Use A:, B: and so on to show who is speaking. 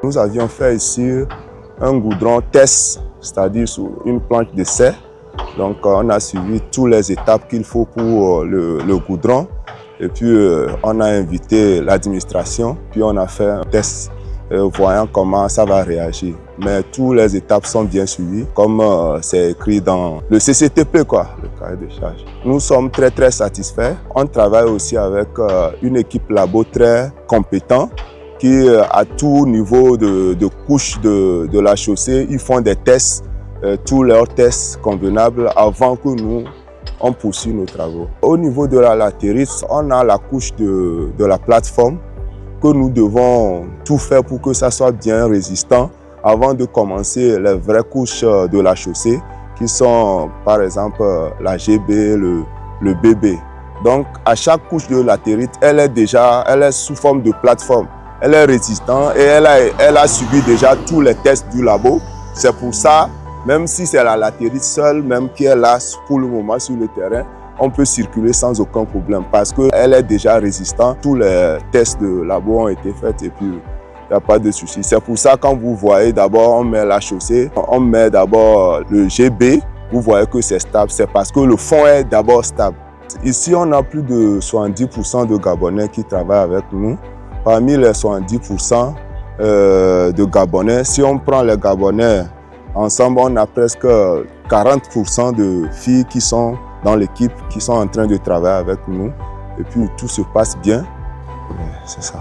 A: Nous avions fait ici un goudron test, c'est-à-dire sur une planche de serre. Donc on a suivi toutes les étapes qu'il faut pour le goudron. Et puis on a invité l'administration, puis on a fait un test voyant comment ça va réagir. Mais toutes les étapes sont bien suivies, comme c'est écrit dans le CCTP, quoi, le cahier de charge. Nous sommes très satisfaits. On travaille aussi avec une équipe labo très compétente qui, à tout niveau de couche de la chaussée, ils font des tests, tous leurs tests convenables avant que nous on poursuit nos travaux. Au niveau de la latérite, on a la couche de la plateforme que nous devons tout faire pour que ça soit bien résistant avant de commencer les vraies couches de la chaussée qui sont par exemple la GB, le BB. Donc à chaque couche de latérite, elle est sous forme de plateforme. Elle est résistante et elle a subi déjà tous les tests du labo. C'est pour ça, même si c'est la latérite seule, même qui est là pour le moment sur le terrain, on peut circuler sans aucun problème parce qu'elle est déjà résistante. Tous les tests de labo ont été faits et puis il n'y a pas de souci. C'est pour ça quand vous voyez d'abord on met la chaussée, on met d'abord le GB, vous voyez que c'est stable. C'est parce que le fond est d'abord stable. Ici on a plus de 70% de Gabonais qui travaillent avec nous. Parmi les 70% de Gabonais, si on prend les Gabonais ensemble, on a presque 40% de filles qui sont dans l'équipe, qui sont en train de travailler avec nous. Et puis tout se passe bien. C'est ça.